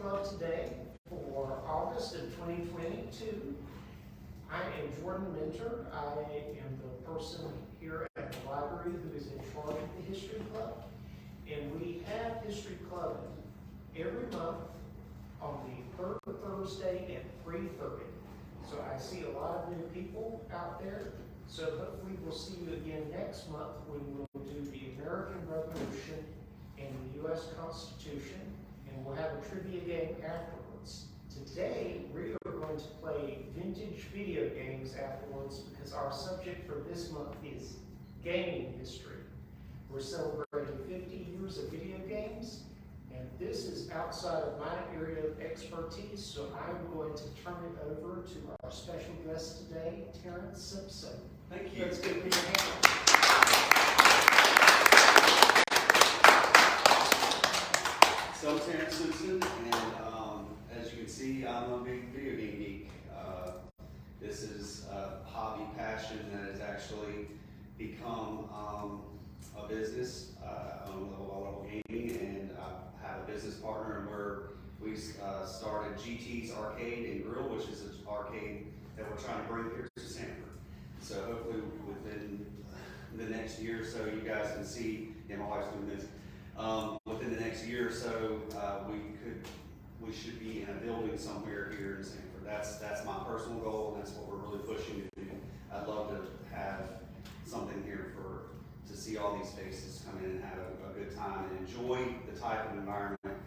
Club today for August of 2022. I am Jordan Minter. I am the person here at the library who is in charge of the History Club. And we have History Club every month on the third Thursday at 3:30. So I see a lot of new people out there. So hopefully we'll see you again next month when we'll do the American Revolution and the U.S. Constitution, and we'll have a trivia game afterwards. Today, we are going to play vintage video games afterwards because our subject for this month is gaming history. We're celebrating 50 years of video games, and this is outside of my area of expertise, so I'm going to turn it over to our special guest today, Terrence Simpson. Thank you. Let's give him a hand. So I'm Terrence Simpson, and as you can see, I'm a big video game geek. This is a hobby passion that has actually become a business. I own Level Gaming, and I have a business partner, and we started GT's Arcade and Grill, which is an arcade that we're trying to bring here to Sanford. So hopefully within the next year or so, you guys can see, yeah, my wife's doing this. Within the next year or so, we should be in a building somewhere here in Sanford. That's my personal goal, and that's what we're really pushing to do. I'd love to have something here to see all these faces come in and have a good time and enjoy the type of environment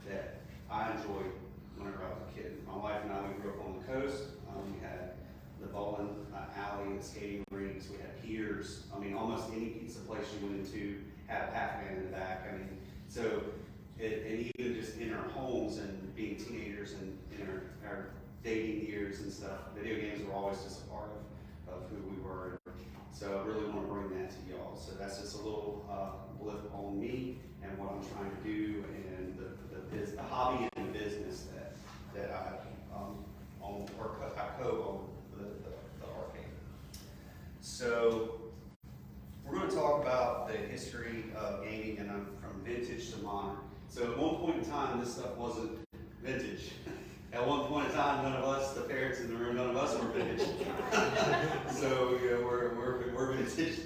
that I enjoyed whenever I was a kid. My wife and I, we grew up on the coast. We had the bowling alley and the skating rinks. We had piers. I mean, almost any pizza place you went into had a Pac-Man in the back. I mean, so, and even just in our homes and being teenagers and in our dating years and stuff, video games were always just a part of who we were. So I really want to bring that to y'all. So that's just a little blip on me and what I'm trying to do, and the hobby and the business that I own, or I co-own the arcade. So we're going to talk about the history of gaming, and I'm from vintage to modern. So at one point in time, this stuff wasn't vintage. At one point in time, none of us, the parents in the room, none of us were vintage. So you know, we're vintage.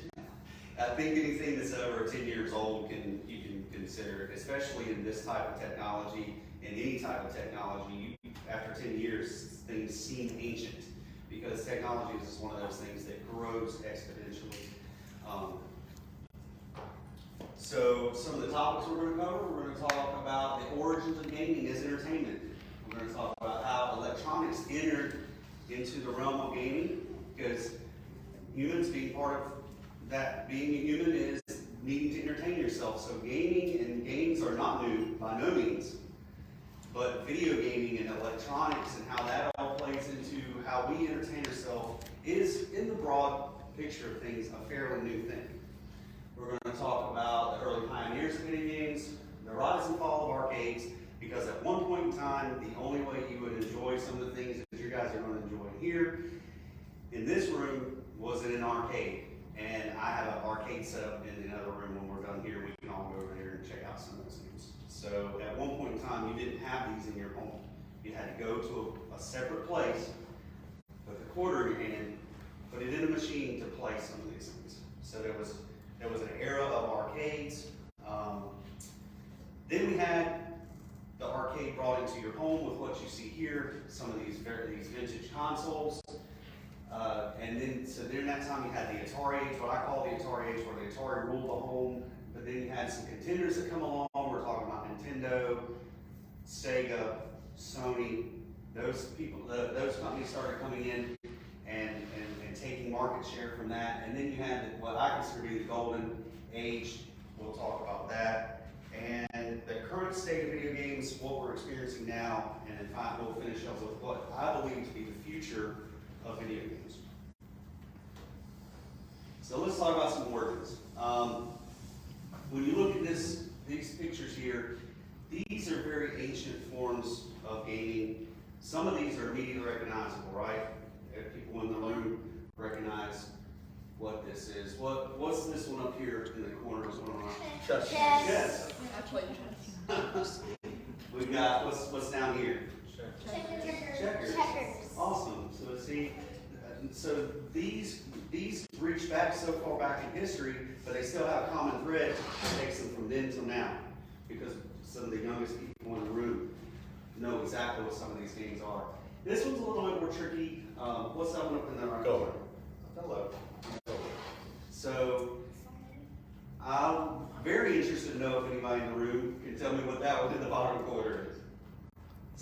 I think anything that's over 10 years old you can consider, especially in this type of technology, in any type of technology. After 10 years, things seem ancient because technology is just one of those things that grows exponentially. So some of the topics we're going to cover, we're going to talk about the origins of gaming as entertainment. We're going to talk about how electronics entered into the realm of gaming, because humans being part of that, being a human is needing to entertain yourself. So gaming and games are not new by no means, but video gaming and electronics and how that all plays into how we entertain ourselves is, in the broad picture of things, a fairly new thing. We're going to talk about the early pioneers of video games, the rise and fall of arcades, because at one point in time, the only way you would enjoy some of the things that you guys are going to enjoy here in this room was in an arcade. And I have an arcade set up in another room. When we're done here, we can all go over there and check out some of those games. So at one point in time, you didn't have these in your home. You had to go to a separate place, put the quarter in your hand, put it in a machine to play some of these things. So there was an era of arcades. Then we had the arcade brought into your home with what you see here, some of these vintage consoles. And then, so during that time, you had the Atari age, what I call the Atari age, where the Atari ruled the home. But then you had some contenders that come along. We're talking about Nintendo, Sega, Sony. Those companies started coming in and taking market share from that. And then you had what I consider to be the golden age. We'll talk about that. And the current state of video games, what we're experiencing now, and in fact, we'll finish up with what I believe to be the future of video games. So let's talk about some origins. When you look at these pictures here, these are very ancient forms of gaming. Some of these are immediately recognizable, right? People in the room recognize what this is. What's this one up here in the corner? Chess. Chess. Chess. I played chess. we've got, what's down here? Checkers. Awesome. So see, so these reach back so far back in history, but they still have a common thread that takes them from then till now. Because some of the youngest people in the room know exactly what some of these games are. This one's a little bit more tricky. What's that one up in the right corner? Hello. So I'm very interested to know if anybody in the room can tell me what that one in the bottom corner is.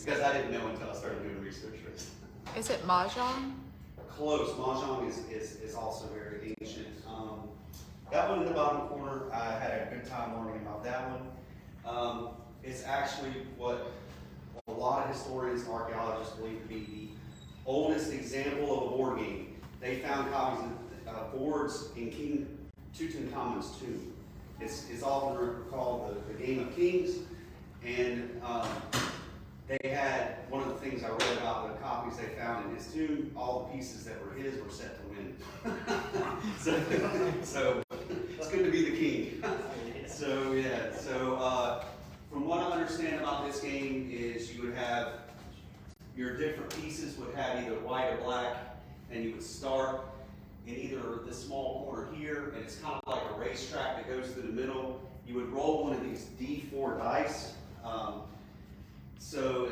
Because I didn't know until I started doing research for this. Is it Mahjong? Close. Mahjong is also very ancient. That one in the bottom corner, I had a good time learning about that one. It's actually what a lot of historians and archaeologists believe to be the oldest example of a board game. They found copies of boards in King Tutankhamun's tomb. It's often called the Game of Kings, and they had, one of the things I read about the copies they found in his tomb, all the pieces that were his were set to win. so it's good to be the king. So yeah, so from what I understand about this game is you would have your different pieces would have either white or black, and you would start in either this small corner here, and it's kind of like a racetrack that goes through the middle. You would roll one of these D4 dice. So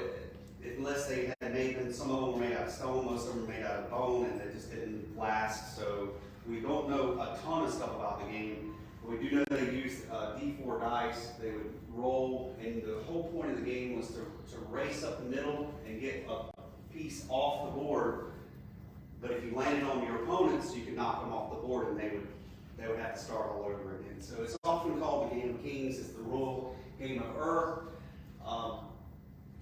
unless they had made them, some of them were made out of stone, most of them were made out of bone, and they just didn't last. So we don't know a ton of stuff about the game. But we do know they used D4 dice. They would roll, and the whole point of the game was to race up the middle and get a piece off the board. But if you landed on your opponents, you could knock them off the board, and they would have to start all over again. So it's often called the Game of Kings. It's the royal game of Ur.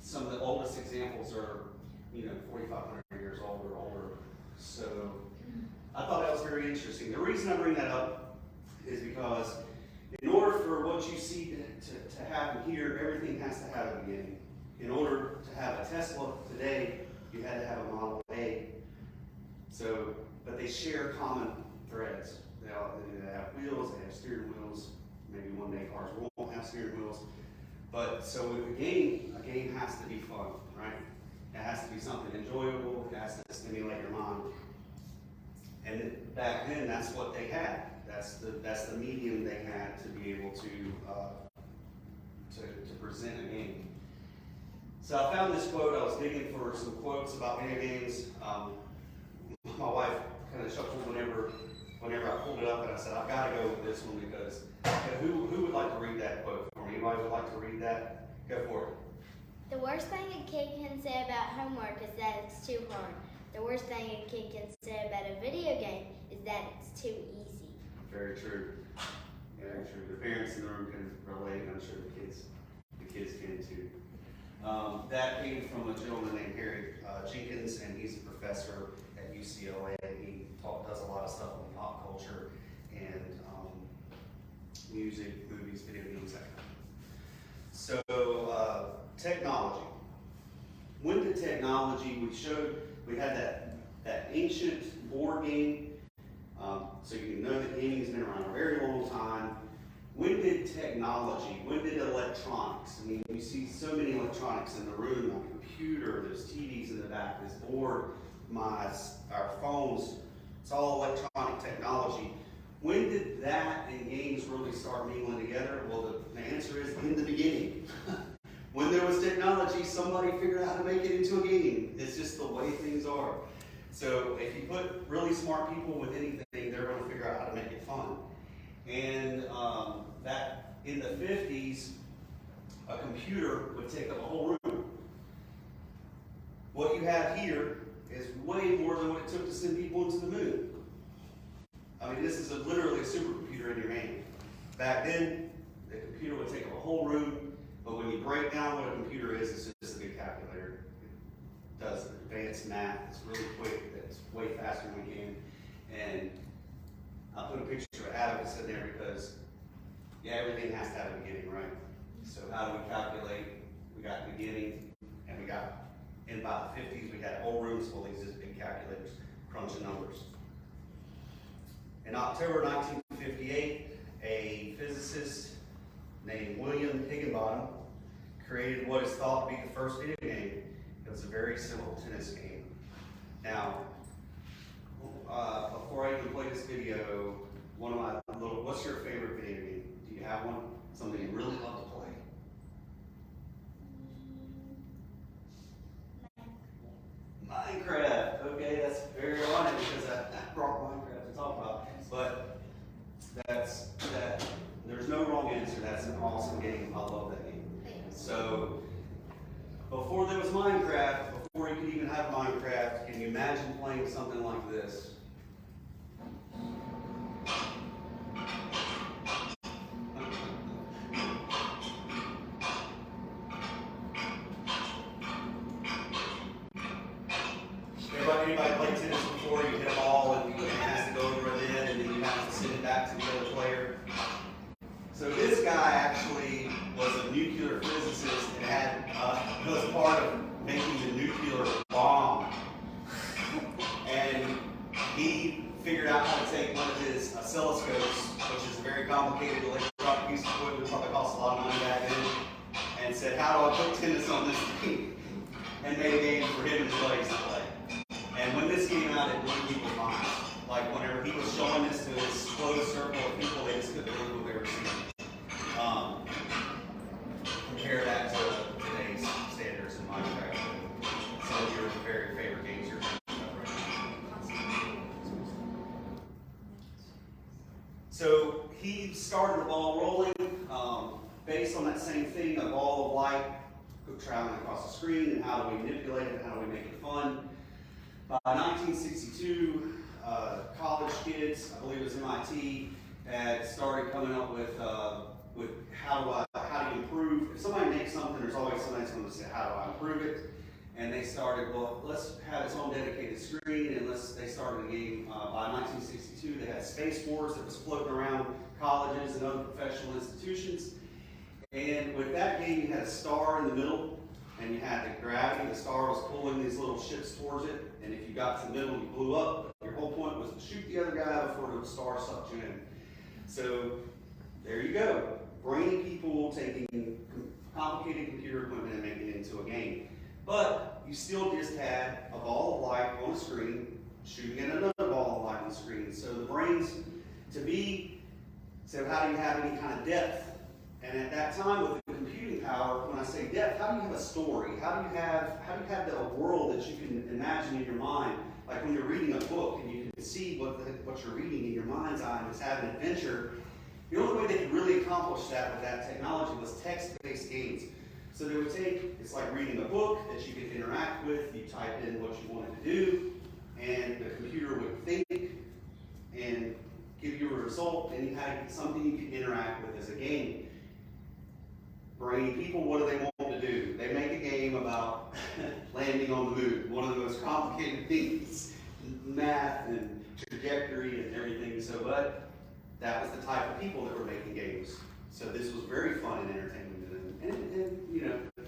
Some of the oldest examples are, 4,500 years old or older. So I thought that was very interesting. The reason I bring that up is because in order for what you see to happen here, everything has to have a beginning. In order to have a Tesla today, you had to have a Model A. So, but they share common threads. They have wheels, they have steering wheels. Maybe one day cars won't have steering wheels. But so with a game has to be fun, right? It has to be something enjoyable. It has to stimulate your mind. And back then, that's what they had. That's the medium they had to be able to present a game. So I found this quote. I was digging for some quotes about video games. My wife kind of chuckled whenever I pulled it up, and I said, I've got to go with this one because who would like to read that quote for me? Anybody would like to read that? Go for it. The worst thing a kid can say about homework is that it's too hard. The worst thing a kid can say about a video game is that it's too easy. Very true. Very true. The parents in the room can relate, and I'm sure the kids can too. That came from a gentleman named Harry Jenkins, and he's a professor at UCLA. He does a lot of stuff on pop culture and music, movies, video games, that kind of thing. So, technology. When did technology, we had that ancient board game, so you know that gaming has been around a very long time. When did technology, when did electronics, I mean, you see so many electronics in the room, a computer, there's TVs in the back, this board, our phones, it's all electronic technology. When did that and games really start mingling together? Well, the answer is in the beginning. When there was technology, somebody figured out how to make it into a game. It's just the way things are. So if you put really smart people with anything, they're going to figure out how to make it fun. And that in the 50s, a computer would take up a whole room. What you have here is way more than what it took to send people into the moon. I mean, this is literally a supercomputer in your hand. Back then, the computer would take up a whole room, but when you break down what a computer is, it's just a big calculator. It does advanced math. It's really quick. It's way faster than we can. And I put a picture of Abacus in there because, everything has to have a beginning, right? So how do we calculate? We got beginning, and we got, in about the 50s, we had whole rooms full of these big calculators crunching numbers. In October 1958, a physicist named William Higginbotham created what is thought to be the first video game. It was a very simple tennis game. Now, before I even play this video, what's your favorite video game? Do you have one? Something you really love to play? Minecraft. Okay, that's very ironic because I brought Minecraft to talk about. But there's no wrong answer. That's an awesome game. I love that game. So, before there was Minecraft, before you could even have Minecraft, can you imagine playing something like this? Anybody played tennis before? You hit a ball and it has to go over a net and then you have to send it back to the other player. So this guy actually was a nuclear physicist and was part of making the nuclear bomb. And he figured out how to take one of his oscilloscopes, which is a very complicated electronic piece of equipment, probably cost a lot of money back then, and said, how do I put tennis on this thing? And made a game for him and his buddies to play. And when this came out, it blew people's minds. Like whenever he was showing this to his closed circle of people, they just couldn't believe what they were seeing. Compare that to today's standards in Minecraft. Some of your very favorite games you're thinking about right now. So he started the ball rolling based on that same thing, a ball of light traveling across the screen, and how do we manipulate it, how do we make it fun. By 1962, college kids, I believe it was MIT, had started coming up with how do you improve. If somebody makes something, there's always somebody that's going to say, how do I improve it? And they started, well, let's have its own dedicated screen, and they started a game. By 1962, they had Space Wars that was floating around colleges and other professional institutions. And with that game, you had a star in the middle, and you had the gravity. The star was pulling these little ships towards it, and if you got to the middle, you blew up. Your whole point was to shoot the other guy before the star sucked you in. So there you go. Brainy people taking complicated computer equipment and making it into a game. But you still just had a ball of light on a screen, shooting at another ball of light on the screen. So the brains, so how do you have any kind of depth? And at that time, with the computing power, when I say depth, how do you have a story? How do you have a world that you can imagine in your mind? Like when you're reading a book and you can see what you're reading in your mind's eye and just have an adventure. The only way they could really accomplish that with that technology was text-based games. So they would it's like reading a book that you could interact with. You type in what you wanted to do, and the computer would think and give you a result, and you had something you could interact with as a game. Brainy people, what do they want to do? They make a game about landing on the moon, one of the most complicated things, math and trajectory and everything. So, but that was the type of people that were making games. So this was very fun and entertaining. And you know,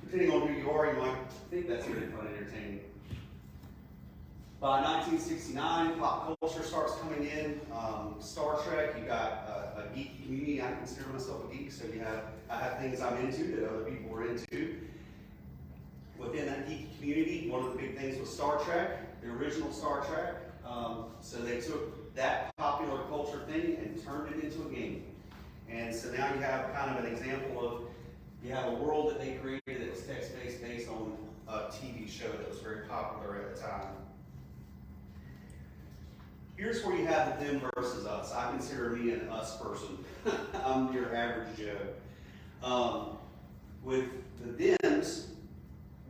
depending on who you are, you might think that's really fun and entertaining. By 1969, pop culture starts coming in. Star Trek, you got a geeky community. I consider myself a geek, so I have things I'm into that other people were into. Within that geeky community, one of the big things was Star Trek, the original Star Trek. So they took that popular culture thing and turned it into a game. And so now you have kind of an example of, you have a world that they created that was text-based based on a TV show that was very popular at the time. Here's where you have the them versus us. I consider me an us person. I'm your average Joe. With the thems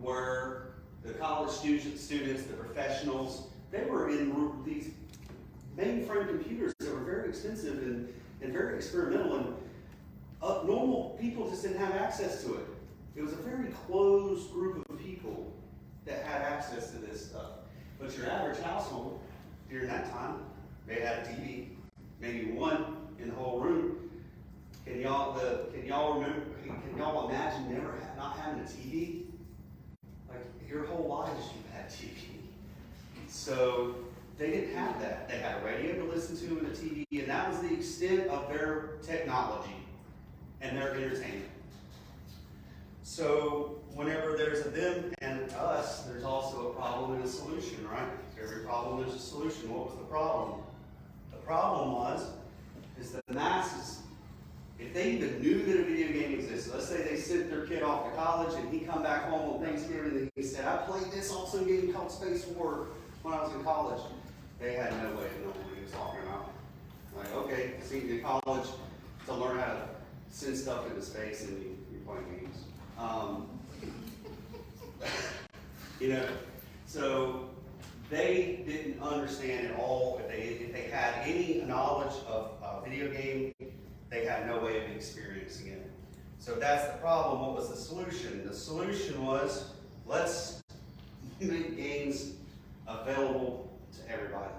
were the college students, the professionals. They were in these mainframe computers that were very expensive and very experimental, and normal people just didn't have access to it. It was a very closed group of people that had access to this stuff. But your average household during that time, they had a TV, maybe one in the whole room. Can y'all remember? Can y'all imagine not having a TV? Like your whole lives you've had TV. So they didn't have that. They had a radio to listen to and a TV, and that was the extent of their technology and their entertainment. So whenever there's a them and us, there's also a problem and a solution, right? Every problem there's a solution. What was the problem? The problem is that the masses, if they even knew that a video game existed, let's say they sent their kid off to college and he come back home on Thanksgiving and he said, I played this awesome game called Space War when I was in college. They had no way of knowing what he was talking about. Like, okay, so you're in college to learn how to send stuff into space and you're playing games. You know, so they didn't understand at all. If they had any knowledge of a video game, they had no way of experiencing it. So if that's the problem, what was the solution? The solution was, let's make games available to everybody.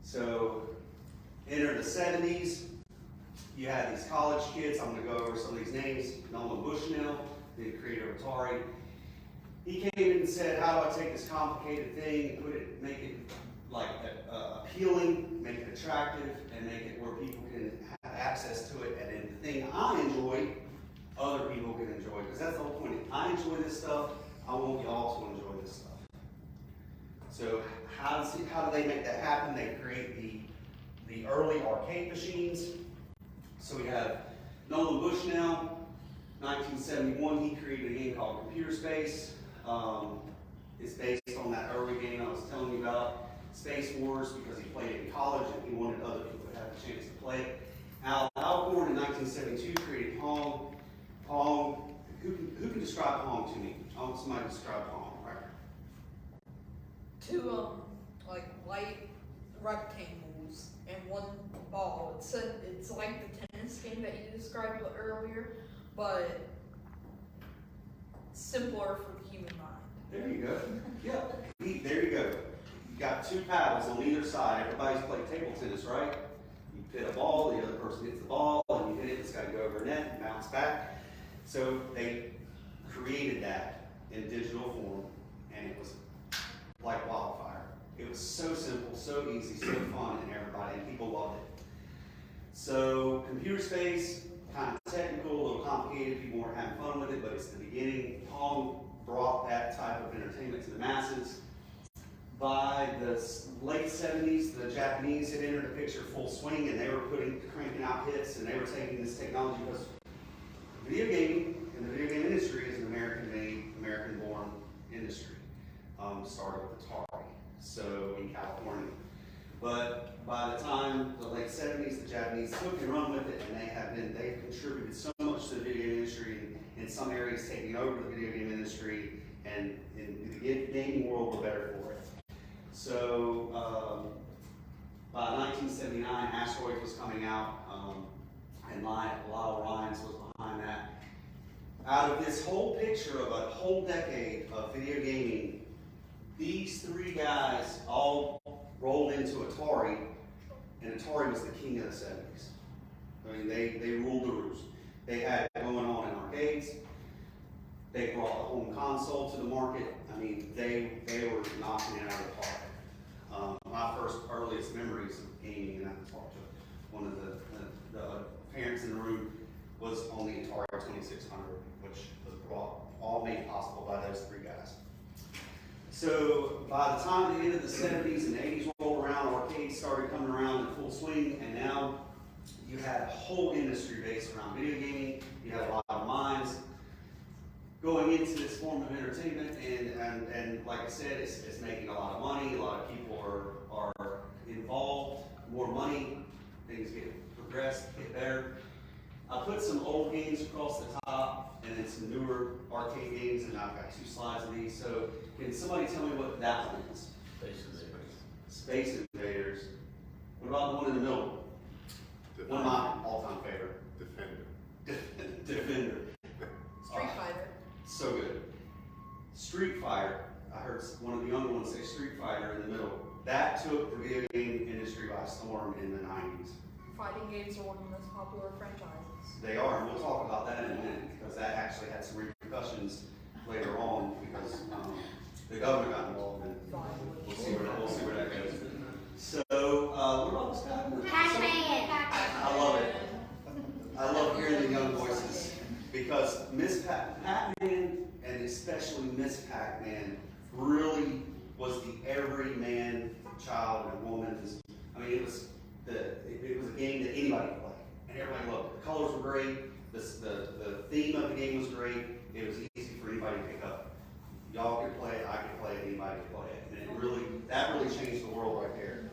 So enter the 70s, you had these college kids. I'm going to go over some of these names. Nolan Bushnell, the creator of Atari. He came in and said, how do I take this complicated thing and make it like appealing, make it attractive, and make it where people can have access to it. And then the thing I enjoy, other people can enjoy. Because that's the whole point. If I enjoy this stuff, I want y'all to enjoy this stuff. So how do they make that happen? They create the early arcade machines. So we have Nolan Bushnell, 1971, he created a game called Computer Space. It's based on that early game I was telling you about, Space Wars, because he played it in college and he wanted other people to have a chance to play it. Al Alcorn in 1972 created Pong. Pong, who can describe Pong to me? I want somebody to describe Pong, right? Two like light rectangles and one ball. It's like the tennis game that you described earlier, but simpler for the human mind. There you go. Yeah, there you go. You got two paddles on either side. Everybody's played table tennis, right? You hit a ball, the other person hits the ball, and you hit it. It's got to go over a net and bounce back. So they created that in digital form, and it was like wildfire. It was so simple, so easy, so fun, and people loved it. So Computer Space, kind of technical, a little complicated, people weren't having fun with it, but it's the beginning. Pong brought that type of entertainment to the masses. By the late 70s, the Japanese had entered the picture full swing, and they were cranking out hits, and they were taking this technology, because video gaming and the video game industry is an American-made, American-born industry. Started with Atari, so in California. But by the time the late 70s, the Japanese took and run with it, and they've contributed so much to the video game industry, in some areas taking over the video game industry, and in the gaming world, we're better for it. So by 1979, Asteroids was coming out, and Lyle Rines was behind that. Out of this whole picture of a whole decade of video gaming, these three guys all rolled into Atari, and Atari was the king of the 70s. I mean, they ruled the roost. They had it going on in arcades. They brought the home console to the market. I mean, they were knocking it out of the park. My first earliest memories of gaming, and I talked to one of the parents in the room, was on the Atari 2600, which was all made possible by those three guys. So by the time the end of the 70s and 80s rolled around, arcades started coming around in full swing, and now you had a whole industry based around video gaming. You had a lot of minds going into this form of entertainment, and like I said, it's making a lot of money. A lot of people are involved. More money, things get progressed, get better. I put some old games across the top, and then some newer arcade games, and I've got two slides of these. So can somebody tell me what that one is? Space Invaders. Space Invaders. What about the one in the middle? One of my all-time favorite. Defender. Street Fighter. So good. Street Fighter. I heard one of the younger ones say Street Fighter in the middle. That took the video game industry by storm in the 90s. Fighting games are one of the most popular franchises. They are, and we'll talk about that in a minute, because that actually had some repercussions later on, because the government got involved, and we'll see where that goes. So, what about this guy? Pac-Man. I love it. I love hearing the young voices, because because Pac-Man, and especially Miss Pac-Man, really was the everyman child and woman's. I mean, it was a game that anybody could play, and everybody loved it. The colors were great. The theme of the game was great. It was easy for anybody to pick up. Y'all could play it, I could play it, anybody could play it, and that really changed the world right there.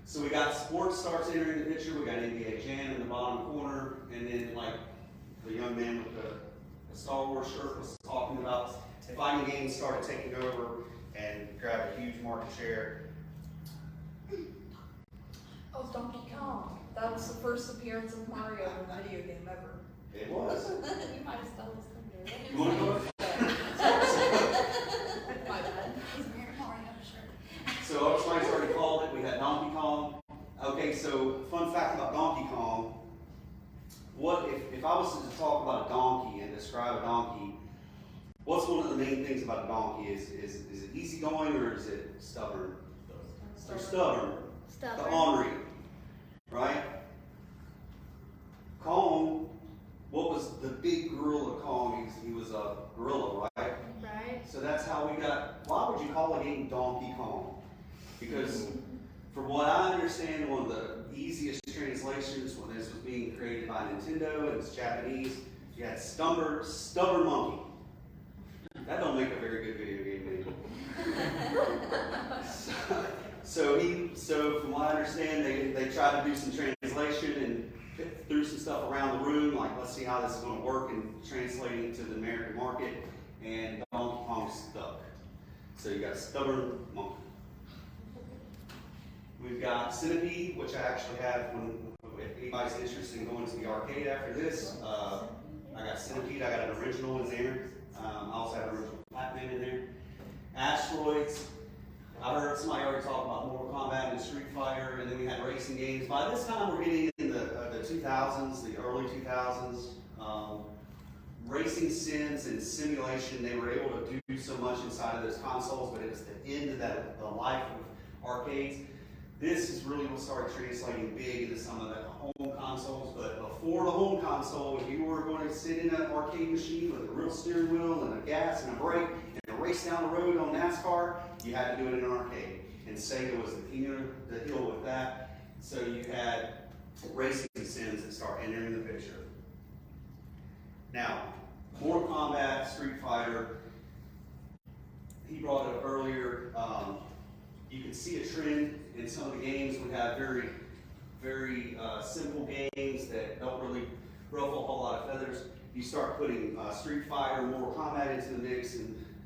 So we got sports starts entering the picture. We got NBA Jam in the bottom corner, and then like the young man with the Star Wars shirt was talking about, fighting games started taking over and grabbed a huge market share. Oh, Donkey Kong. That was the first appearance of Mario in a video game ever. It was. You might have stolen this thunder. You want to go? My bad. He's wearing a Mario shirt. So somebody's already called it. We had Donkey Kong. Okay, so fun fact about Donkey Kong. What if I was to talk about a donkey and describe a donkey? What's one of the main things about a donkey? Is it easygoing or is it stubborn? They're stubborn. The ornery, right? Kong, what was the big gorilla Kong? He was a gorilla, right? Right. So that's how we got. Why would you call a game Donkey Kong? Because, from what I understand, one of the easiest translations when this was being created by Nintendo, and it's Japanese, you had stubborn monkey. That don't make a very good video game, So from what I understand, they tried to do some translation and threw some stuff around the room, like let's see how this is going to work and translating it to the American market, and Donkey Kong stuck. So you got stubborn monkey. We've got Centipede, which I actually have if anybody's interested in going to the arcade after this. I got Centipede, I got an original in there. I also have an original Pac-Man in there. Asteroids. I heard somebody already talk about Mortal Kombat and Street Fighter, and then we had racing games. By this time, we're getting in the 2000s, the early 2000s. Racing sims and simulation, they were able to do so much inside of those consoles, but it was the end of the life of arcades. This is really what started translating big into some of the home consoles, but before the home console, if you were going to sit in an arcade machine with a real steering wheel and a gas and a brake and race down the road on NASCAR, you had to do it in an arcade. And Sega was the king of the hill with that. So you had racing sims that start entering the picture. Now, Mortal Kombat, Street Fighter, he brought it up earlier. You can see a trend in some of the games. We have very, very simple games that don't really ruffle a whole lot of feathers. You start putting Street Fighter, Mortal Kombat into the mix,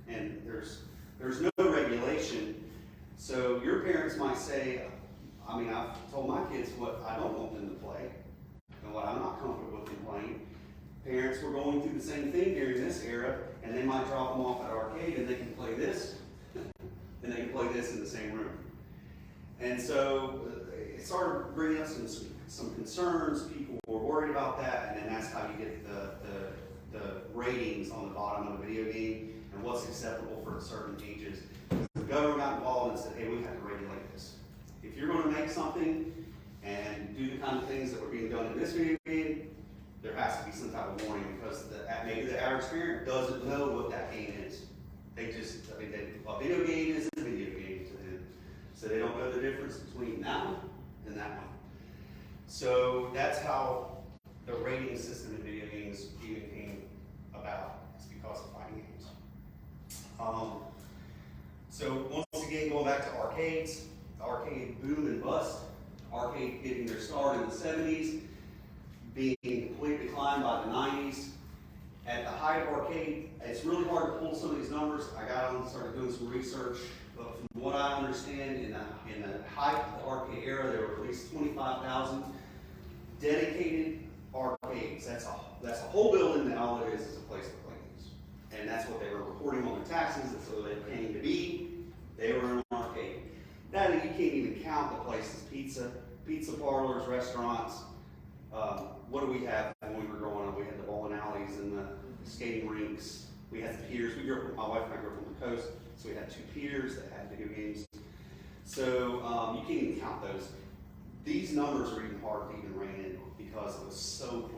and there's no regulation. So your parents might say, I mean, I've told my kids what I don't want them to play and what I'm not comfortable with them playing. Parents were going through the same thing during this era, and they might drop them off at an arcade and they can play this, and they can play this in the same room. And so it started bringing us some concerns. People were worried about that, and then that's how you get the ratings on the bottom of a video game and what's acceptable for certain ages. The government got involved and said, hey, we have to regulate this. If you're going to make something and do the kind of things that were being done in this video game, there has to be some type of warning, because maybe the average parent doesn't know what that game is. They just, a video game is a video game to them. So they don't know the difference between that one and that one. So that's how the rating system in video games even came about. It's because of fighting games. So once again, going back to arcades, the arcade boom and bust. Arcade getting their start in the 70s, being in complete decline by the 90s. At the height of arcade, it's really hard to pull some of these numbers. I got on and started doing some research. But from what I understand, in the height of the arcade era, there were at least 25,000 dedicated arcades. That's a whole building that all it is a place to play games. And that's what they were reporting on their taxes, and so they came to be. They were in an arcade. Now you can't even count the places: pizza parlors, restaurants. What do we have when we were growing up? We had the bowling alleys and the skating rinks. We had the piers. My wife and I grew up on the coast, so we had 2 piers that had video games. So you can't even count those. These numbers are even hard to even rein in because it was so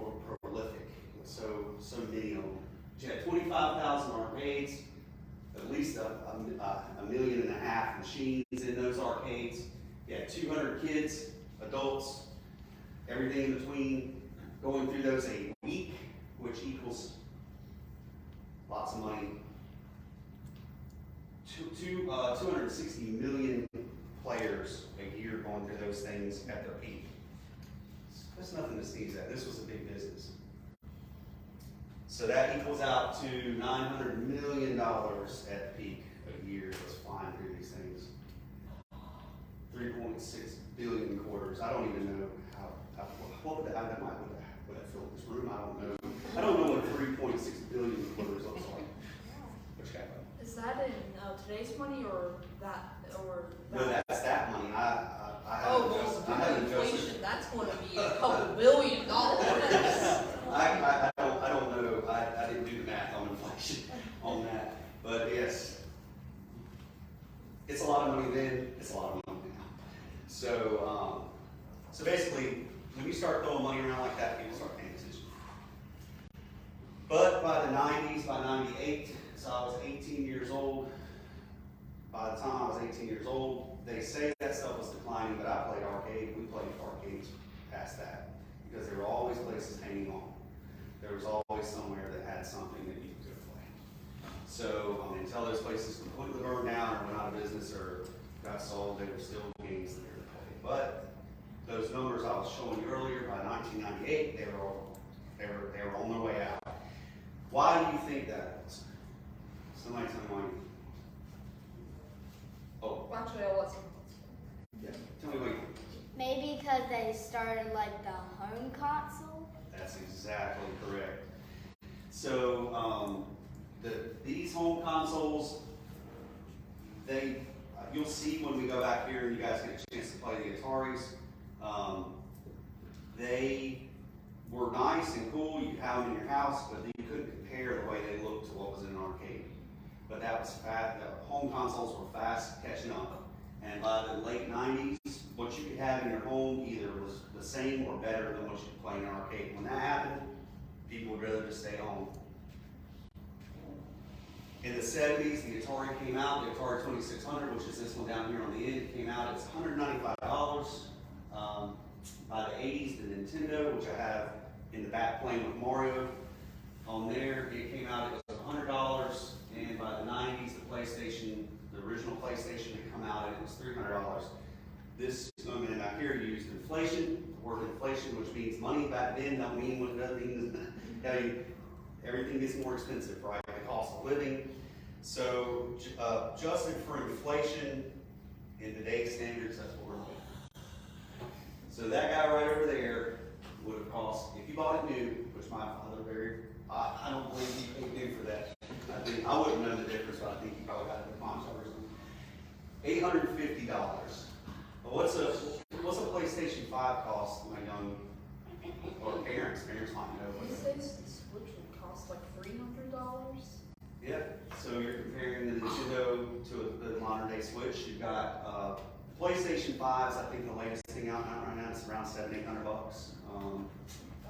prolific. It was so many of them. You had 25,000 arcades, at least a 1.5 million machines in those arcades. You had 200 kids, adults, everything in between, going through those a week, which equals lots of money. 260 million players a year going through those things at their peak. That's nothing to sneeze at. This was a big business. So that equals out to $900 million at peak a year was flying through these things. 3.6 billion quarters. I don't even know what would that fill this room? I don't know what 3.6 billion quarters looks like. Which guy? Is that in today's money or that No, that's that money. I Oh, well, haven't inflation, adjusted. that's going to be a couple $1 billion. I don't know. I didn't do the math on inflation on that. But yes, it's a lot of money then, it's a lot of money now. So basically, when you start throwing money around like that, people start paying attention. But by the 90s, by 98, so I was 18 years old. By the time I was 18 years old, they say that stuff was declining, but I played arcade. We played arcades past that because there were always places hanging on. There was always somewhere that had something that you could play. So until those places completely burned down or went out of business or got sold, there were still games there to play. But those numbers I was showing you earlier, by 1998, they were on their way out. Why do you think that was? Somebody tell me why. Oh, Actually, I'll let someone else. yeah. Tell me why. Maybe because they started like the home console. That's exactly correct. So these home consoles, you'll see when we go back here and you guys get a chance to play the Ataris. They were nice and cool. You could have them in your house, but you couldn't compare the way they looked to what was in an arcade. But that was fast. The home consoles were fast catching up. And by the late 90s, what you could have in your home either was the same or better than what you could play in an arcade. When that happened, people would rather just stay home. In the 70s, the Atari came out, the Atari 2600, which is this one down here on the end, came out. It's $195. By the 80s, the Nintendo, which I have in the back playing with Mario on there, it came out, it was $100. And by the 90s, the PlayStation, the original PlayStation had come out and it was $300. This young man back here used inflation, the word inflation, which means money back then, don't mean what it does mean. Everything gets more expensive, right? The cost of living. So adjusted for inflation in today's standards, that's what we're looking at. So that guy right over there would have cost, if you bought it new, which my father I don't believe he paid new for that. I wouldn't know the difference, but I think he probably got it with mom or something. $850. But what's a PlayStation 5 cost, my young, or parents might know. These days, the Switch would cost like $300. Yeah, so you're comparing the Nintendo to the modern day Switch. You've got PlayStation 5s, I think the latest thing out right now is around $700-800.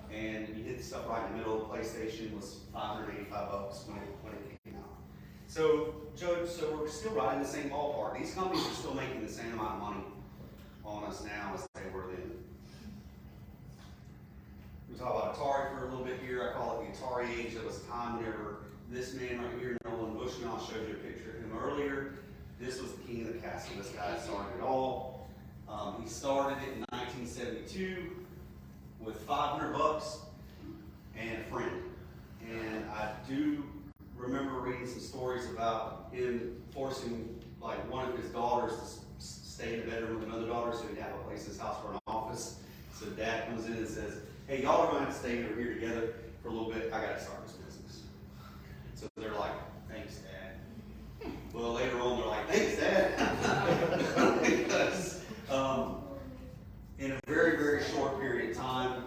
And you hit stuff right in the middle. PlayStation was $585 when it came out. So we're still right in the same ballpark. These companies are still making the same amount of money on us now as they were then. We talk about Atari for a little bit here. I call it the Atari age. It was a time whenever this man right here, Nolan Bushnell, I showed you a picture of him earlier. This was the king of the castle. This guy started it all. He started it in 1972 with $500 and a friend. And I do remember reading some stories about him forcing like one of his daughters to stay in the bedroom with another daughter so he'd have a place in his house for an office. So dad comes in and says, hey, y'all are going to have to stay over here together for a little bit. I got to start this business. So they're like, thanks, Dad. Well, later on, they're like, thanks, Dad. Because in a very, very short period of time,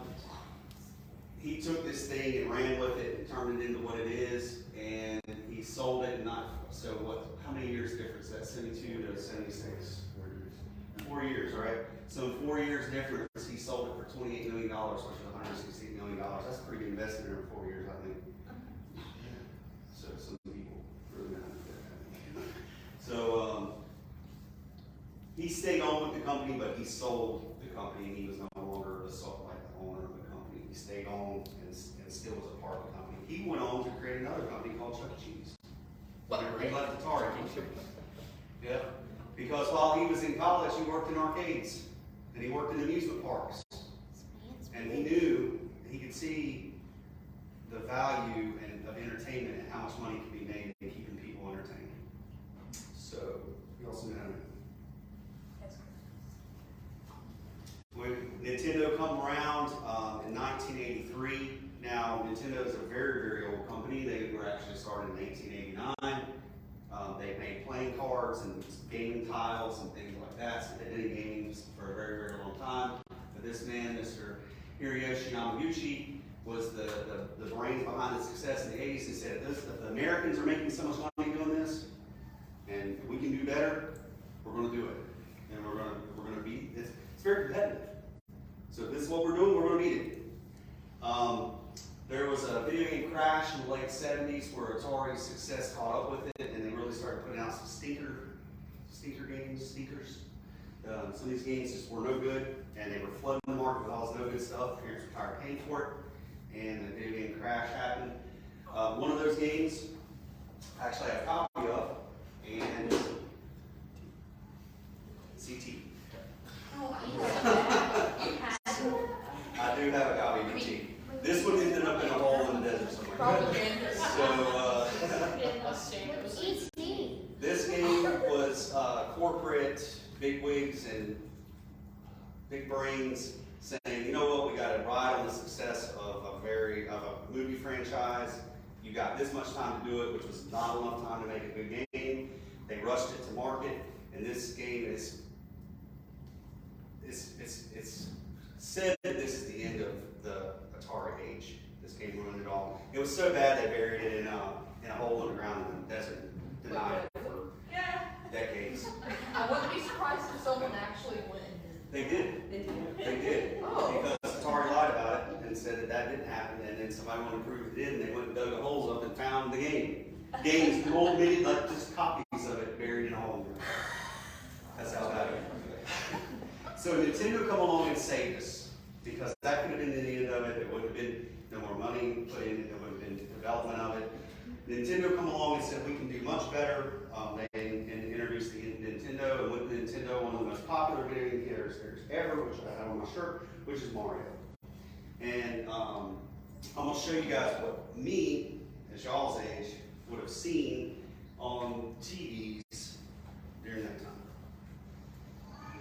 he took this thing and ran with it and turned it into what it is, and he sold it. How many years difference? That's 72 to 76. 4 years, right? So in 4 years difference, he sold it for $28 million, which is $168 million. That's pretty good investment in 4 years, I think. So some people really not good. So he stayed on with the company, but he sold the company, and he was no longer the owner of the company. He stayed on and still was a part of the company. He went on to create another company called Chuck E. Cheese. Whenever he left Atari. Yeah. Because while he was in college, he worked in arcades and he worked in amusement parks. And he knew, he could see the value of entertainment and how much money can be made in keeping people entertained. So, he also knew how to. When Nintendo come around in 1983, now Nintendo is a very, very old company. They were actually started in 1889. They made playing cards and gaming tiles and things like that. So they did games for a very, very long time. But this man, Mr. Hiroshi Yamaguchi, was the brains behind the success in the 80s. He said, if the Americans are making so much money doing this, and we can do better, we're going to do it. And we're going to beat it. It's very competitive. So if this is what we're doing, we're going to beat it. There was a video game crash in the late 70s where Atari's success caught up with it, and they really started putting out some sneakers. Some of these games just were no good, and they were flooding the market with all this no good stuff. Parents were tired of paying for it, and the video game crash happened. One of those games, I actually have a copy of, and CT. I do have a copy of CT. This one ended up in a hole in the desert somewhere. So, this game was corporate bigwigs and big brains saying, you know what, we got to ride on the success of a movie franchise. You got this much time to do it, which was not enough time to make a good game. They rushed it to market, and this game is it's said that this is the end of the Atari age. This game ruined it all. It was so bad they buried it in a hole in the ground in the desert, denied it for decades. I wouldn't be surprised if someone actually went and They did. did it. They did. Oh. Because Atari lied about it and said that didn't happen, and then somebody wanted to prove it did, and they went and dug the holes up and found the game. Games, old mini, like just copies of it buried in a hole in the ground. That's how bad it was. So Nintendo come along and saved us, because that could have been the end of it. There would have been no more money put in it. There would have been development of it. Nintendo come along and said we can do much better. They introduced the Nintendo, and with Nintendo, one of the most popular video game characters ever, which I have on my shirt, which is Mario. And I'm going to show you guys what me, as y'all's age, would have seen on TVs during that time.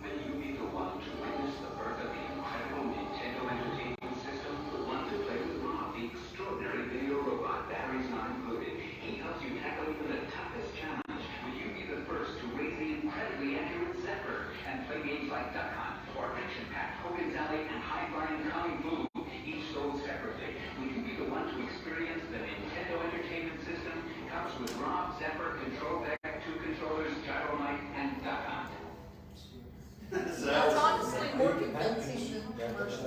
May you be the one to witness the birth of the incredible Nintendo Entertainment System, the one to play with Rob, the extraordinary video robot, batteries not included. He helps you tackle even the toughest challenge. Will you be the first to raise the incredibly accurate Zephyr and play games like Duck Hunt or Action Pack, Hogan's Alley, and High Flying Kung Fu, each sold separately? Will you be the one to experience the Nintendo Entertainment System? Comes with Rob, Zephyr, Control Deck, 2 controllers, Gyro Mike, and Duck Hunt. That's honestly more convincing than commercials.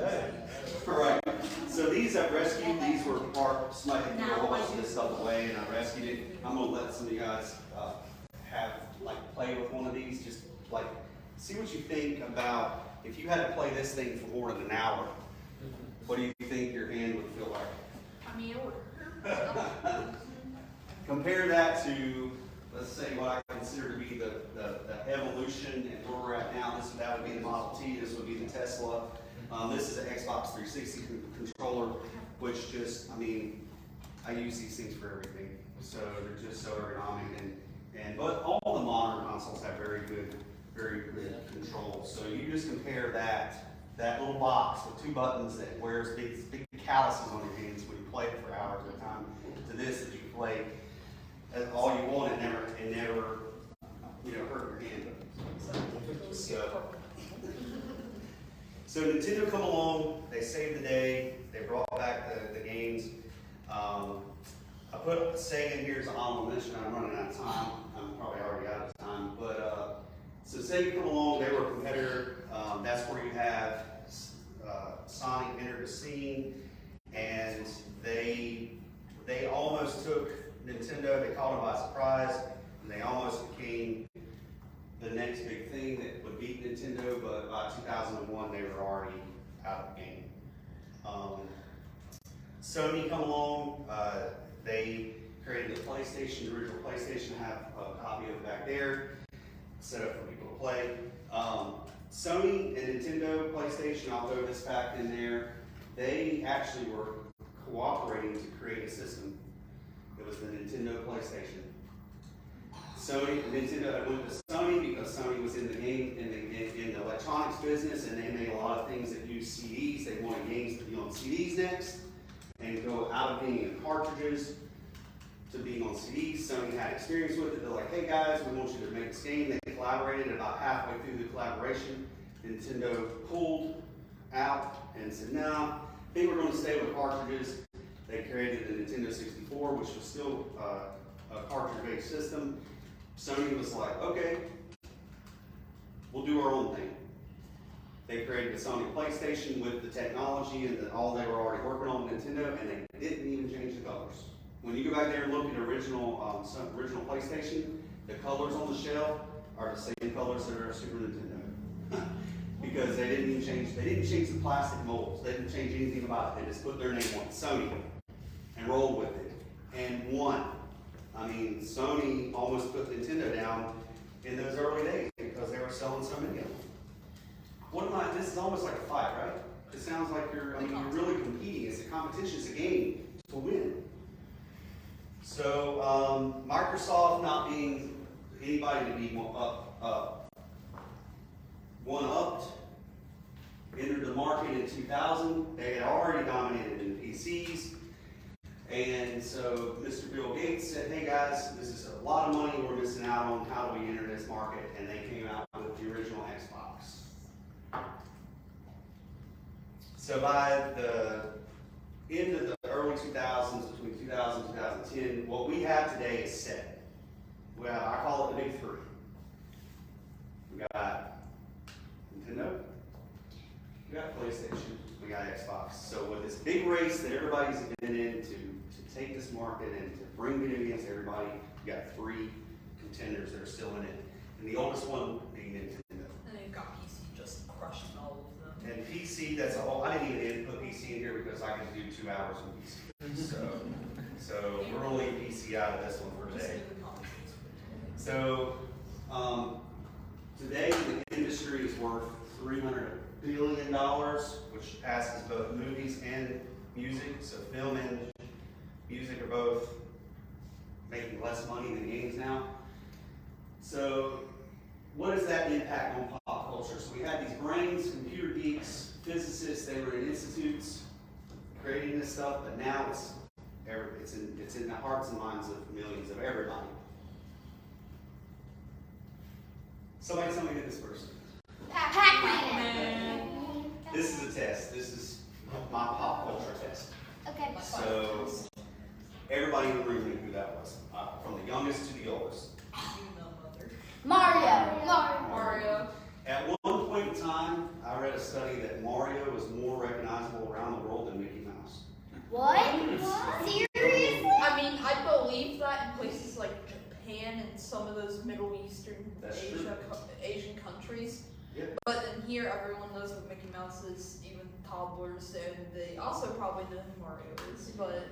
Right. So these I've rescued. These were part, somebody threw a whole bunch of this stuff away, and I rescued it. I'm gonna let some of you guys play with one of these. Just see what you think about if you had to play this thing for more than an hour. What do you think your hand would feel like? I mean, it would hurt. Compare that to, let's say, what I consider to be the evolution and where we're at now. That would be the Model T. This would be the Tesla. This is an Xbox 360 controller, which just, I use these things for everything. So they're just so ergonomic, but all the modern consoles have very good controls. So you just compare that little box with 2 buttons that wears big calluses on your hands when you play it for hours at a time, to this that you can play all you want and never hurt your hand. So Nintendo come along, they saved the day, they brought back the games. I put Sega in here as an honorable mention. I'm running out of time. I'm probably already out of time. But so Sega come along, they were a competitor. That's where you have Sonic entered the scene, and Nintendo. They caught them by surprise, and they almost became the next big thing that would beat Nintendo, but by 2001, they were already out of the game. Sony come along, they created the PlayStation, the original PlayStation. I have a copy of it back there, set up for people to play. Sony and Nintendo, PlayStation, I'll throw this back in there, they actually were cooperating to create a system. It was the Nintendo PlayStation. Nintendo went to Sony because Sony was in the game, in the electronics business, and they made a lot of things that use CDs. They wanted games to be on CDs next, and go out of being in cartridges to being on CDs. Sony had experience with it. They're like, hey guys, we want you to make this game. They collaborated. About halfway through the collaboration, Nintendo pulled out and said, no, I think we're going to stay with cartridges. They created the Nintendo 64, which was still a cartridge-based system. Sony was like, okay, we'll do our own thing. They created the Sony PlayStation with the technology and all they were already working on Nintendo, and they didn't even change the colors. When you go back there and look at original PlayStation, the colors on the shelf are the same colors that are Super Nintendo. Because they didn't even change, the plastic molds. They didn't change anything about it. They just put their name on it, Sony, and rolled with it, and won. I mean, Sony almost put Nintendo down in those early days because they were selling so many of them. This is almost like a fight, right? It sounds like you're really competing. It's a competition, it's a game to win. So, Microsoft not being anybody to be one-upped, entered the market in 2000. They had already dominated in PCs. And so Mr. Bill Gates said, hey guys, this is a lot of money we're missing out on. How do we enter this market? And they came out with the original Xbox. So by the end of the early 2000s, between 2000 and 2010, what we have today is set. Well, I call it the big three. We got Nintendo, we got PlayStation, we got Xbox. So with this big race that everybody's been in to take this market and to bring video games to everybody, you got three contenders that are still in it. And the oldest one being Nintendo. And they've got PC just crushing all of them. And PC, that's all. I didn't even put PC in here because I could do 2 hours on PC. So we're only PC out of this one for today. So today the industry is worth $300 billion, which passes both movies and music. So film and music are both making less money than games now. So what is that impact on pop culture? So we had these brains, computer geeks, physicists, they were in institutes creating this stuff, but now it's in the hearts and minds of millions of everybody. Somebody tell me who this person is. Pac-Man. This is a test. This is my pop culture test. Okay. So everybody in the room knew who that was, from the youngest to the oldest. You know, mother. Mario. At one point in time, I read a study that Mario was more recognizable around the world than Mickey Mouse. What? Seriously? I mean, I believe that in places like Japan and some of those Middle Eastern Asian countries. Yep. But in here, everyone knows what Mickey Mouse is, even toddlers, and they also probably know who Mario is. But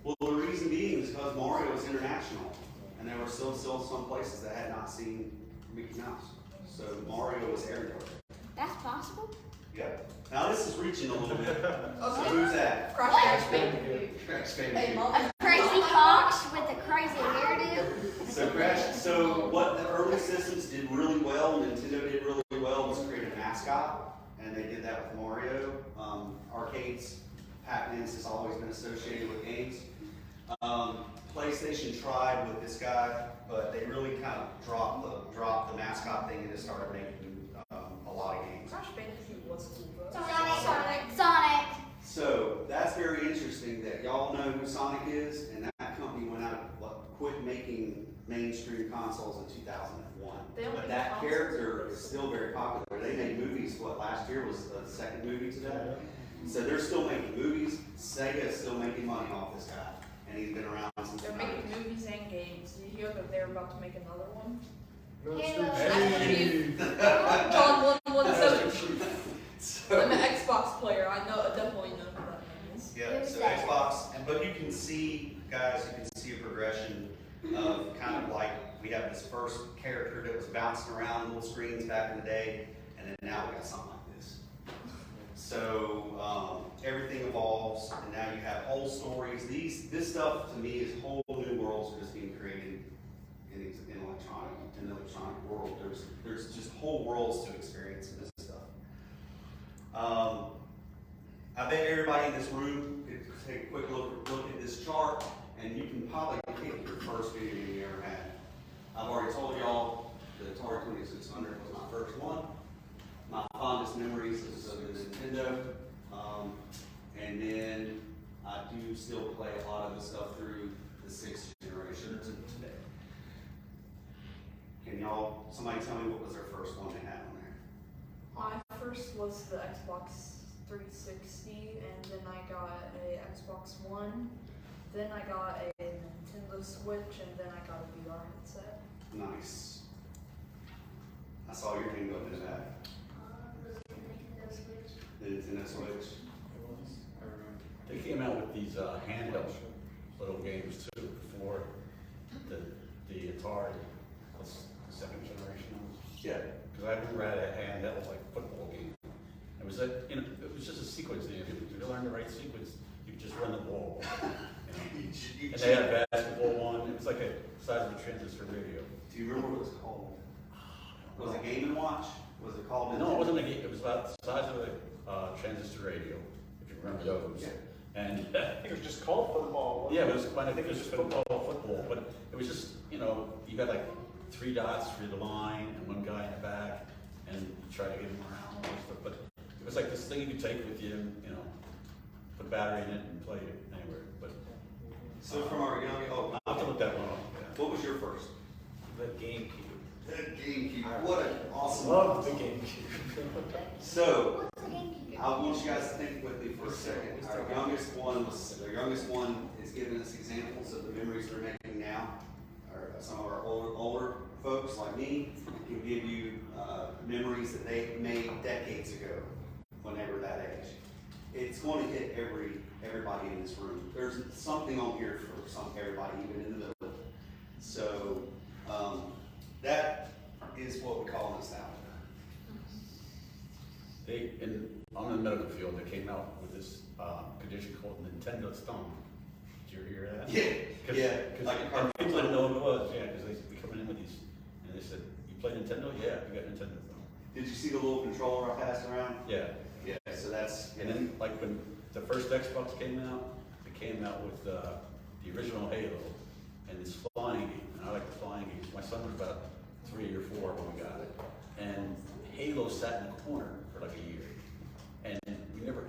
Well, the reason being is because Mario was international, and there were still some places that had not seen Mickey Mouse. So Mario was everywhere. That's possible? Yep. Now this is reaching a little bit. So Okay. who's that? Crash Bandicoot. Crash Hey, Bandicoot. Mom. A crazy fox with a crazy hairdo? So what the early systems did really well, Nintendo did really well, was create a mascot, and they did that with Mario. Arcades, Pac-Man's has always been associated with games. PlayStation tried with this guy, but they really kind of dropped the mascot thing and just started making a lot of games. Crash Bandicoot was cool, though. Sonic. So that's very interesting that y'all know who Sonic is, and that company went out quit making mainstream consoles in 2001. They don't But make that consoles. character is still very popular. They made movies. Last year was the second movie to that. So they're still making movies. Sega is still making money off this guy, and he's been around since the They're making 90s. movies and games. Did you hear that they're about to make another one? Halo. John 117. So, I'm an Xbox player. I definitely know who that is. yeah, so Xbox, but you can see, guys, you can see a progression of kind of like we have this first character that was bouncing around little screens back in the day, and then now we got something like this. So everything evolves, and now you have whole stories. This stuff to me is whole new worlds are just being created in the electronic world. There's just whole worlds to experience in this stuff. I bet everybody in this room could take a quick look at this chart, and you can probably pick your first video game you ever had. I've already told y'all the Atari 2600 was my first one. My fondest memories is of the Nintendo, and then I do still play a lot of the stuff through the 6th generation to today. Can somebody tell me what was their first one they had on there? My first was the Xbox 360, and then I got a Xbox One. Then I got a Nintendo Switch, and then I got a VR headset. Nice. I saw your name go into that. The Nintendo Switch. They came out with these handheld little games too before the Atari was the second generation. Yeah. Because I remember I had a handheld like football game. It was like, it was just a sequence thing. If you learn the right sequence, you could just run the ball. And they had a basketball one. It was like a size of a transistor radio. Do you remember what it was called? Was it Game & Watch? Was it called? No, it wasn't a game. It was about the size of a transistor radio, if you remember those. Yeah. And I think it was just called football. yeah, it was fun. I think it was just football, but it was just, you got like 3 dots for the line and one guy in the back, and you try to get him around and stuff. But it was like this thing you could take with you, and, put a battery in it and play it anywhere. But So from our young, I'll have to look that one up. Yeah. what was your first? The GameCube. The GameCube. What an awesome. Love the GameCube. So, What's the GameCube? I want you guys to think with me for a second. Our youngest one is giving us examples of the memories they're making now. Some of our older folks like me can give you memories that they made decades ago when they were that age. It's going to hit everybody in this room. There's something on here for everybody, even in the middle. So that is what we call nostalgia. On the medical field, they came out with this condition called Nintendo thumb. Did you hear that? Yeah. Like a cartoon. People didn't know what it was, yeah, because they be coming in with these, and they said, "You play Nintendo? Yeah, we got Nintendo thumb." Did you see the little controller I passed around? Yeah. Yeah. So that's. And then, like when the first Xbox came out, it came out with the original Halo and this flying game, and I like the flying games. My son was about 3 or 4 when we got it, and Halo sat in the corner for like a year, and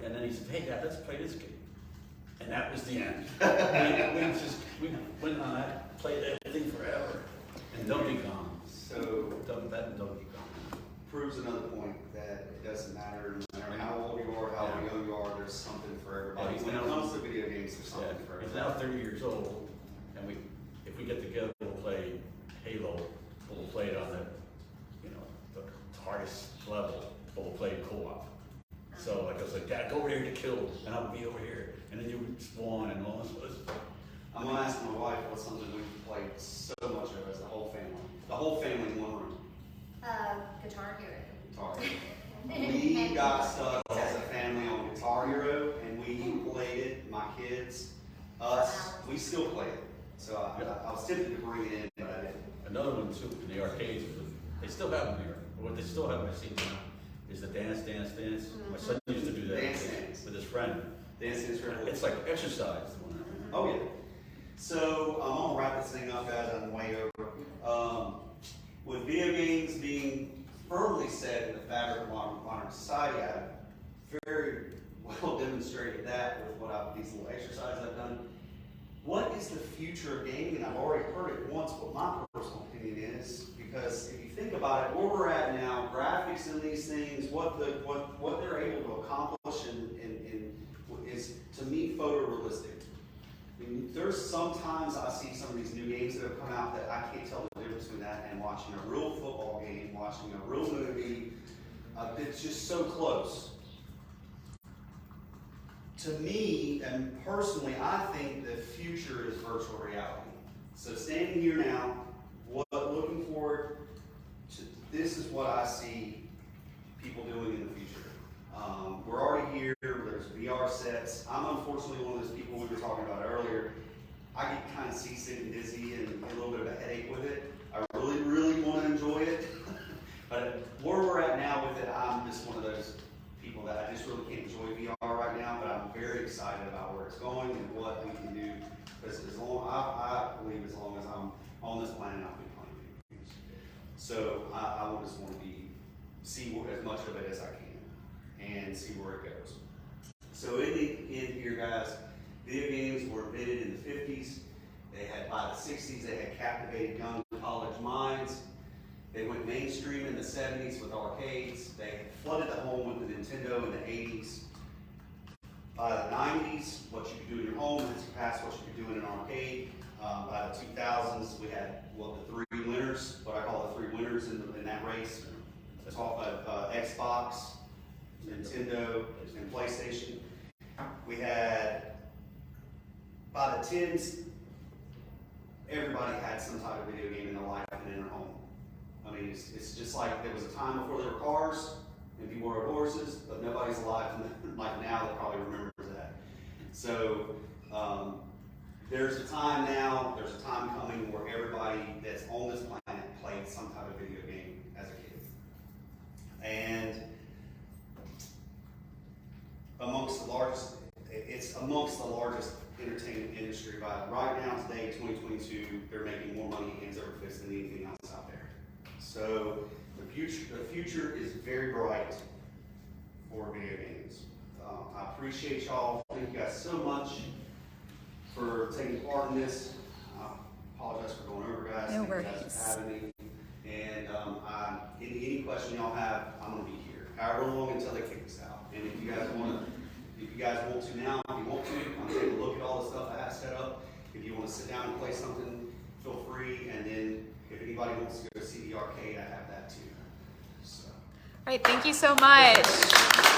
and then he said, "Hey Dad, let's play this game," and that was the end. we went on that, played that thing forever, and Donkey Kong. So That and Donkey Kong. proves another point that it doesn't matter no matter how old you are, how young you are. There's something for everybody. Yeah, When it comes to video games, there's something for He's everybody. now 30 years old, and if we get together, we'll play Halo. We'll play it on the hardest level, but we'll play it co-op. So like I was like, "Dad, go over here to kill," and I'll be over here, and then you would spawn and all this stuff. I'm gonna ask my wife what's something we've played so much of as a whole family. The whole family in one room. Guitar Hero. Guitar Hero. We got stuck as a family on Guitar Hero, and we played it. My kids, us, we still play it. So I was tempted to bring it in, but I didn't. Another one too in the arcades. They still have them here. But what they still have, I've seen now, is the Dance Dance Dance. My son used to do that Dance Dance. with his friend. Dance Dance Revolution. It's like exercise. Oh yeah. So I'm gonna wrap this thing up as I'm way over. With video games being firmly set in the fabric of modern society, I've very well demonstrated that with these little exercises I've done. What is the future of gaming? And I've already heard it once, what my personal opinion is, because if you think about it, where we're at now, graphics in these things, what they're able to accomplish is to me photorealistic. There's sometimes I see some of these new games that have come out that I can't tell the difference between that and watching a real football game, watching a real movie. It's just so close. To me, and personally, I think the future is virtual reality. So standing here now, looking forward to this is what I see people doing in the future. We're already here. There's VR sets. I'm unfortunately one of those people we were talking about earlier. I get kind of seasick and dizzy and a little bit of a headache with it. I really, really want to enjoy it. But where we're at now with it, I'm just one of those people that I just really can't enjoy VR right now. But I'm very excited about where it's going and what we can do. Because I believe as long as I'm on this planet, I'll be playing video games. So I just want to see as much of it as I can and see where it goes. So in here, guys, video games were invented in the 50s. They had, by the 60s, they had captivated young college minds. They went mainstream in the 70s with arcades. They flooded the home with the Nintendo in the 80s. By the 90s, what you could do in your home has surpassed what you could do in an arcade. By the 2000s, we had the three winners, what I call the three winners in that race. It's all Xbox, Nintendo, and PlayStation. We had, by the 10s, everybody had some type of video game in their life and in their home. I mean, it's just like there was a time before there were cars and people rode horses, but nobody's alive like now that probably remembers that. So there's a time now, there's a time coming where everybody that's on this planet played some type of video game as a kid. And it's amongst the largest entertainment industry. Right now, today, 2022, they're making more money hands over fist than anything else out there. So the future is very bright for video games. I appreciate y'all. Thank you guys so much for taking part in this. I apologize for going over, guys. No Thank you guys worries. for having me. And any question y'all have, I'm going to be here. However long until they kick us out. And if you guys want to now, if you want to, I'm taking a look at all the stuff I have set up. If you want to sit down and play something, feel free. And then if anybody wants to go see the arcade, I have that too. So. All right, thank you so much.